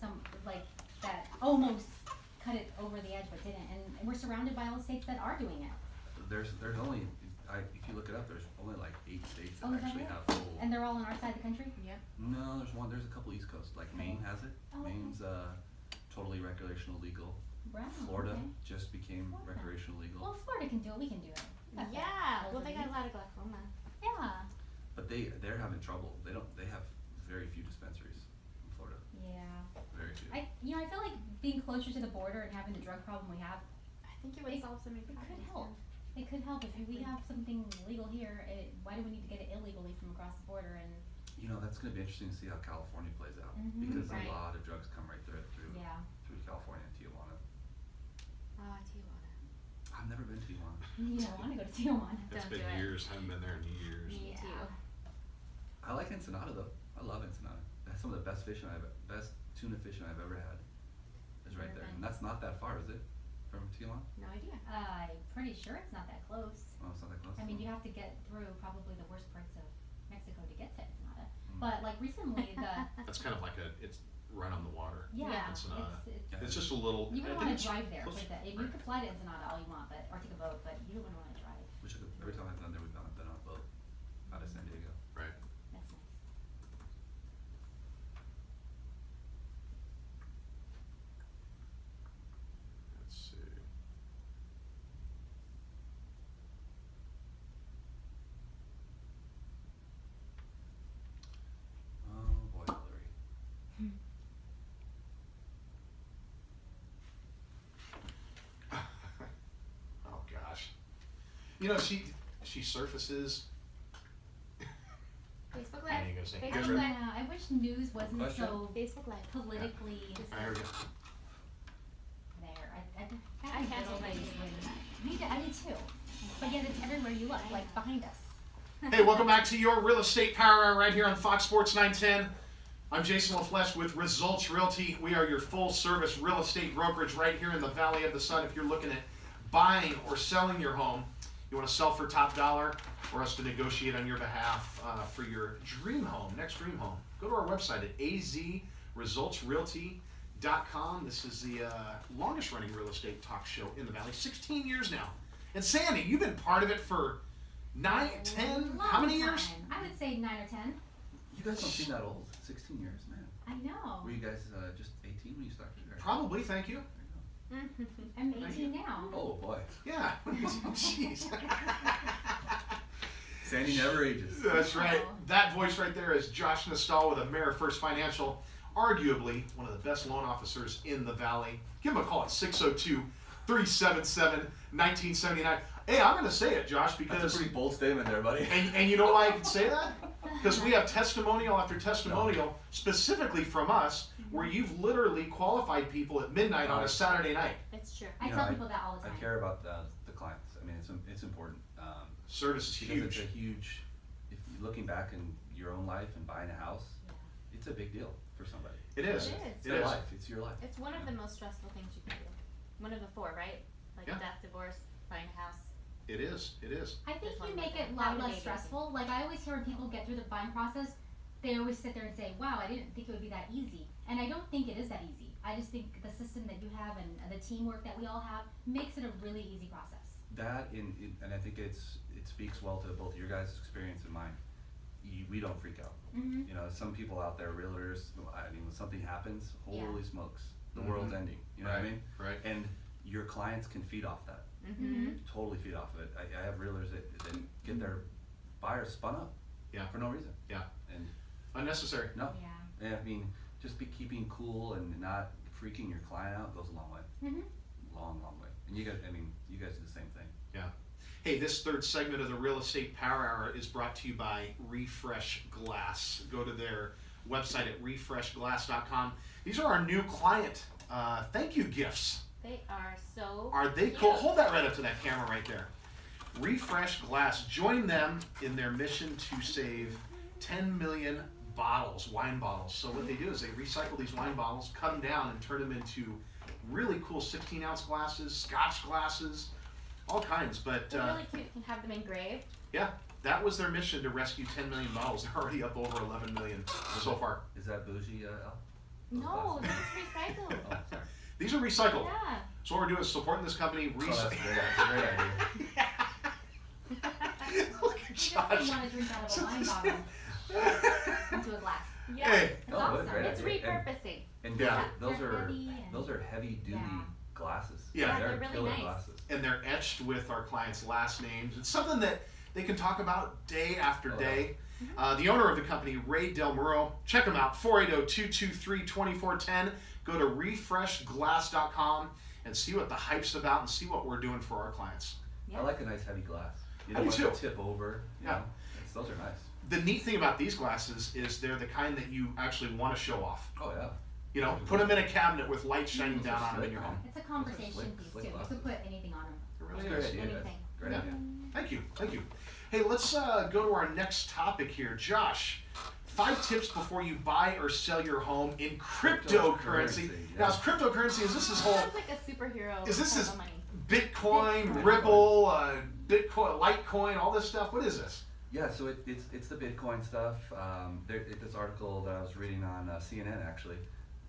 some, like, that almost cut it over the edge but didn't, and we're surrounded by all the states that are doing it. There's only, if you look it up, there's only like 8 states that Oh, is that actually it? have full. And they're all on our side of the country? Yep. No, there's a couple East Coast, like Maine has it. Oh, okay. Maine's totally recreational legal. Wow, Florida okay. just became Florida. recreational legal. Well, if Florida can do it, we can do it. We got that Yeah. Well, they got a elderly. lot of glaucoma. Yeah. But they're having trouble. They have very few dispensaries in Florida. Yeah. Very few. I feel like being closer to the border and having the drug problem we have, I think it would solve some of it the could problems. help. It could help if we have something legal here. Why do we need to get it illegally from across the border? And You know, that's gonna be interesting to see how California plays out, Mhm. because Right. a lot of drugs come right there through California and Tijuana. Tijuana. I've never been to Tijuana. you don't want to go to Tijuana. It's Don't been do it. years, haven't been there in years. Me Yeah. too. I like Ensenada though. I love Ensenada. That's some of the best tuna fishing I've ever had. Is right Never there, been. and that's not that far, is it? From Tijuana? No idea. I'm pretty sure it's not that close. Oh, it's not that close. I mean, you have to get through probably the worst parts of Mexico to get to Ensenada. Mm. But like recently, That's kind of like it's right on the water. yeah, Ensenada. Yeah. It's just a little. you I don't think want to it's drive there close- with that. You right. could fly to Ensenada all you want, or take a boat, but you don't want to drive. Every time I've done there, we've been on a boat out of San Diego. Right. That's nice. Let's see. Oh boy, Hillary. Oh gosh. You know, she surfaces. Facebook I Live. ain't gonna say Facebook Gilbert. Live. Yeah, I wish news wasn't Question? so Facebook Live. politically I heard you. there. I I hate can't little take things it. when I do too. But yet it's everywhere you look, like behind us. Hey, welcome back to your Real Estate Power Hour right here on Fox Sports 910. I'm Jason LaFleche with Results Realty. We are your full-service real estate brokerage right here in the Valley of the Sun. If you're looking at buying or selling your home, you want to sell for top dollar, or us to negotiate on your behalf for your dream home, next dream home, go to our website at azresultsrealty.com. This is the longest running real estate talk show in the Valley, 16 years now. And Sandy, you've been part of it for 9, 10, how many Long years? time. I would say 9 or 10. You guys don't seem that old. 16 years, man. I know. Were you guys just 18 when you started? Or- Probably, thank you. There you I'm Thank 18 now. go. Oh boy. Yeah, jeez. Sandy never ages. That's right. Wow. That voice right there is Josh Nastal with AmeriFirst Financial, arguably one of the best loan officers in the Valley. Give him a call at 602-377-1979. Hey, I'm going to say it, Josh, That's a because pretty bold statement there, buddy. and you know why I can say that? Because we have testimonial after testimonial, specifically from us, where you've literally qualified people at midnight on a Saturday night. It's true. I You know, tell people that all the I time. care about the clients. I mean, it's important. Service is Because it's huge. a huge, if you're looking back in your own life and buying a house, Yeah. it's a big deal for somebody. It is. It is. It's It their is. life. It's your life. It's one of Yeah. the most stressful things you can do. One of the 4, right? Like Yeah. death, divorce, buying a house. It is. It is. I think There's you one make more it a thing. lot Having a less baby. stressful. Like I always hear when people get through the buying process, they always sit there and say, "Wow, I didn't think it would be that easy." And I don't think it is that easy. I just think the system that you have and the teamwork that we all have makes it a really easy process. That and I think it speaks well to both your guys' experience and mine. We don't freak out. Mm-hmm. You know, some people out there, realtors. I mean, when something happens, Yeah. holy smokes, the Mhm. world's ending. You know what I Right, mean? right. And your clients can feed off that. Mm-hmm. Totally feed off of it. I have realtors that get their buyers spun up. Yeah. For no reason. Yeah. And Unnecessary. no. Yeah. I mean, just be keeping cool and not freaking your client out goes a long way. Mm-hmm. Long way. And you guys do the same thing. Yeah. Hey, this third segment of the Real Estate Power Hour is brought to you by Refresh Glass. Go to their website at refreshglass.com. These are our new client thank you gifts. They are so Are they cool? Hold that right up to that camera right there. Refresh Glass. Join them in their mission to save 10 million bottles, wine bottles. So what they do is they recycle these wine bottles, cut them down, and turn them into really cool 16-ounce glasses, Scotch glasses, all kinds. But They're really cute. You can have them engraved. yeah, that was their mission, to rescue 10 million bottles. They're already up over 11 million so far. Is that bougie, Al? No, glasses? this is recycled. Oh, sorry. These are recycled. Yeah. So what we're doing is supporting this company. Oh, that's a great idea. Look at You just Josh. want to drink out of a wine bottle into a glass. Yeah. Hey. It's Oh, awesome. great It's idea. repurposing. And Yeah. those They're are heavy and- those are heavy duty Yeah. glasses. Yeah, they're really killer nice. glasses. And they're etched with our clients' last names. It's something that they can talk about day after Oh, day. The owner of the company, Ray Del Muro, check him out, 480-223-2410. Go to refreshglass.com and see what the hype's about and see what we're doing for our clients. Yeah. I like a nice heavy glass. You I don't do want too. to tip over. You Yeah. know? Those are nice. The neat thing about these glasses is they're the kind that you actually want to show off. Oh yeah. You know, put them in a cabinet with light shining Those are down on them in slick, your man. home. It's a conversation slick- piece slick too. You glasses. could put anything on them. It That's really a great is. idea, guys. Anything. Great Yeah. idea. Thank you, thank you. Hey, let's go to our next topic here. Josh, 5 tips before you buy or sell your home in cryptocurrency. Cryptocurrency, Now, yeah. cryptocurrency, is this his whole Sounds like a superhero. Is this type his- of money? Bitcoin, Bitcoin. Ripple, Bitcoin, Litecoin, all this stuff? What is this? Yeah, so it's the Bitcoin stuff. This article that I was reading on CNN actually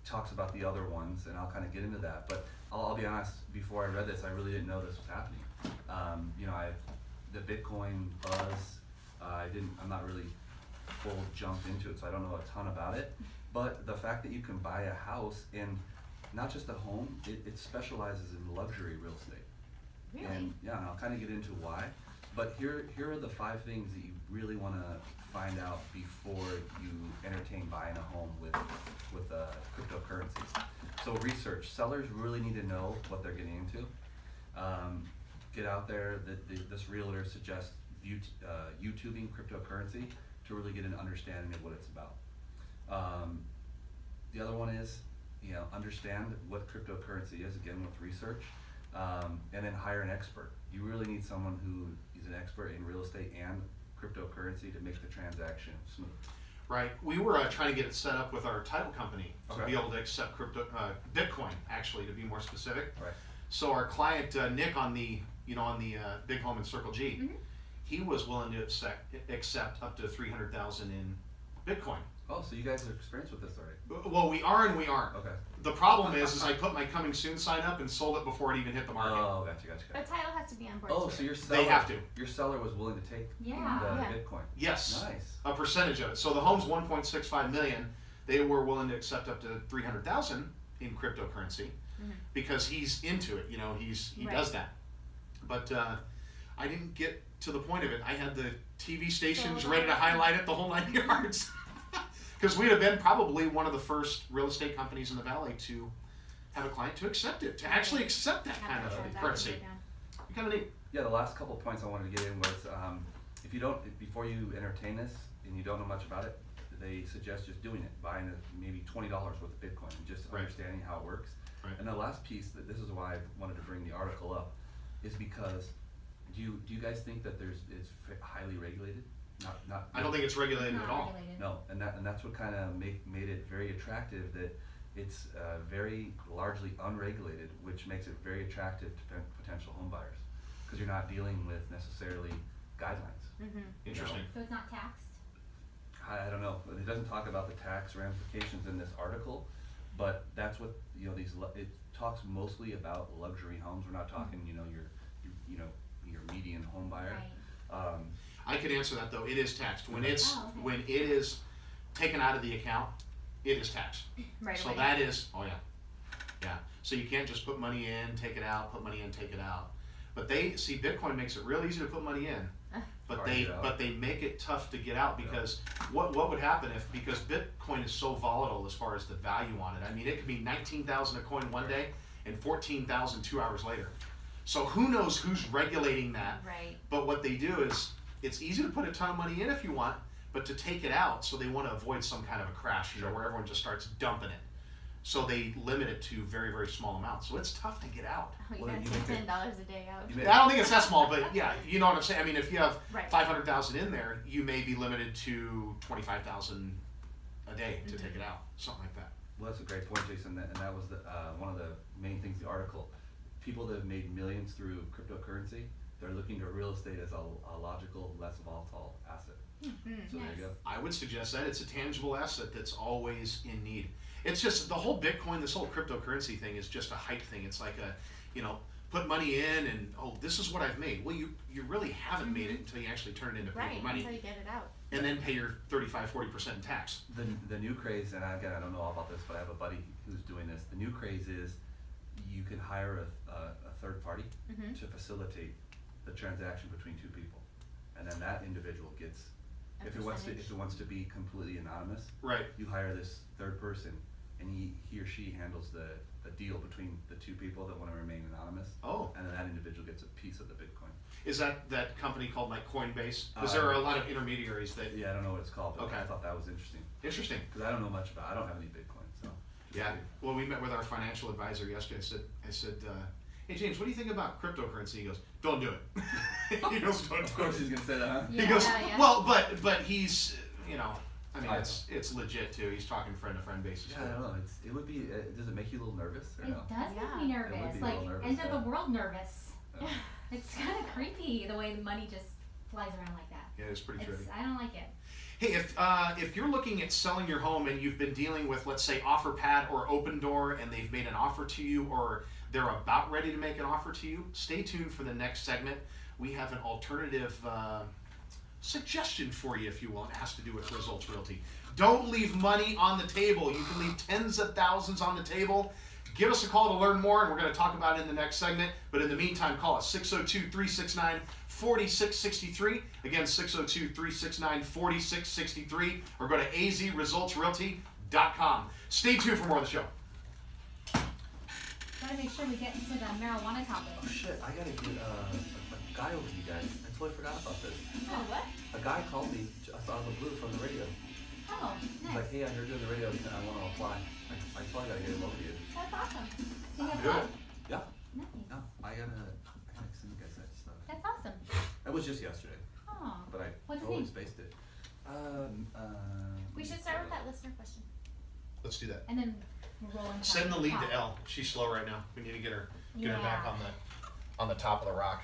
talks about the other ones, and I'll kind of get into that. But I'll be honest, before I read this, I really didn't know this was happening. The Bitcoin buzz, I'm not really full jumped into it, so I don't know a ton about it. But the fact that you can buy a house and not just a home, it specializes in luxury real estate. Really? And yeah, and I'll kind of get into why. But here are the 5 things that you really want to find out before you entertain buying a home with cryptocurrencies. So research. Sellers really need to know what they're getting into. Get out there. This realtor suggests YouTubing cryptocurrency to really get an understanding of what it's about. The other one is, understand what cryptocurrency is, again with research, and then hire an expert. You really need someone who is an expert in real estate and cryptocurrency to make the transaction smooth. Right. We were trying to get it set up with our title company to Okay. be able to accept Bitcoin, actually, to be more specific. Right. So our client Nick on the Big Home in Circle G, he was willing to accept up to 300,000 in Bitcoin. Oh, so you guys are experienced with this already? Well, we are and we aren't. Okay. The problem is I put my coming soon sign up and sold it before it even hit the market. Oh, gotcha. But title has to be on board. Oh, too. so your seller, have to. Your seller was willing to take Yeah. the Yeah. Bitcoin. Yes. Nice. A percentage of it. So the home's 1.65 million. They were willing to accept up to 300,000 in cryptocurrency because he's into it. He Right. does that. But I didn't get to the point of it. I had the TV stations So- ready to highlight it the whole 9 yards. Because we'd have been probably one of the first real estate companies in the valley to have a client to accept it, to actually accept that kind of currency. Kind of neat. Yeah, the last couple of points I wanted to get in was before you entertain this and you don't know much about it, they suggest just doing it, buying maybe $20 worth of Bitcoin and just Right. understanding how it works. Right. And the last piece, this is why I wanted to bring the article up, is because do you guys think that it's highly regulated? Not. I don't think it's regulated Not at all. regulated. No, and that's what kind of made it very attractive, that it's very largely unregulated, which makes it very attractive to potential home buyers, because you're not dealing with necessarily guidelines. Interesting. So it's not taxed? I don't know. It doesn't talk about the tax ramifications in this article, but that's what it talks mostly about luxury homes. We're not talking your median home buyer. Right. I can answer that though. It is taxed when Okay. it's Oh, okay. when it is taken out of the account. It is taxed. Right So away. that is yeah. So you can't just put money in, take it out, put money in, take it out. But Bitcoin makes it real easy to put money in, but Hard to get out. they make it tough to get out because what would happen because Bitcoin is so volatile as far as the value on it. I mean, it could be 19,000 a coin one day and 14,000 2 hours later. So who knows who's regulating that? Right. But what they do is it's easy to put a ton of money in if you want, but to take it out, so they want to avoid some kind of a crash, where everyone just starts dumping it. So they limit it to very, very small amounts. So it's tough to get out. Oh, you Well, gotta you take make it- $10 a day out. You may- I don't think it's that small, but yeah, you know what I'm saying. I mean, if you have Right. 500,000 in there, you may be limited to 25,000 a day to take it out, something like that. Well, that's a great point, Jason, and that was one of the main things in the article. People that have made millions through cryptocurrency, they're looking at real estate as a logical, less volatile asset. So there you go. I would suggest that it's a tangible asset that's always in need. It's just the whole Bitcoin, this whole cryptocurrency thing is just a hype thing. It's like put money in and this is what I've made. Well, you really haven't made it until you actually turn it into paper Right, money until you get it out. and then pay your 35-40% in tax. The new craze, and again, I don't know all about this, but I have a buddy who's doing this. The new craze is you can hire a third party to facilitate the transaction between two people, and then that individual gets, if it wants to be completely anonymous, Right. you hire this third person, and he or she handles the deal between the two people that want to remain anonymous. Oh. And then that individual gets a piece of the Bitcoin. Is that company called like Coinbase? Because there are a lot of intermediaries that. Yeah, I don't know what it's called, but Okay. I thought that was interesting. Interesting. Because I don't know much about it. I don't have any Bitcoin, so. Yeah. Well, we met with our financial advisor yesterday. I said, hey James, what do you think about cryptocurrency? He goes, don't do it. He goes, don't Of do course it. he's gonna say that, huh? He goes, Yeah. well, but he's, I mean, I it's legit too. He's talking friend to friend basis. Yeah, I don't know. It would be. Does it make you a little nervous or It no? does Yeah. make me It would nervous, be a like little nervous, end of yeah. the world nervous. Yeah. It's kind of creepy the way the money just flies around like that. Yeah, it's pretty tricky. I don't like it. Hey, if you're looking at selling your home and you've been dealing with, let's say, OfferPad or Open Door, and they've made an offer to you, or they're about ready to make an offer to you, stay tuned for the next segment. We have an alternative suggestion for you, if you will. It has to do with Results Realty. Don't leave money on the table. You can leave tens of thousands on the table. Give us a call to learn more, and we're going to talk about it in the next segment. But in the meantime, call us 602-369-4663. Again, 602-369-4663. Or go to azresultsrealty.com. Stay tuned for more of the show. Gotta make sure we get into the marijuana topic. Oh shit! I gotta get a guy over to you guys. I totally forgot about this. Oh, what? A guy called me just out of the blue from the radio. Oh, He's nice. like, "Hey, I heard you on the radio. I want to apply." I totally gotta get him over to you. That's awesome. So you have Good. fun? Yeah. Nice. No, I gotta send you guys that stuff. That's awesome. That was just yesterday, Oh. but I What's his totally name? spaced it. We should start with that listener question. Let's do that. And then we'll roll into Send the lead top. to Elle. She's slow right now. We need to get her back Yeah. on the top of the rock.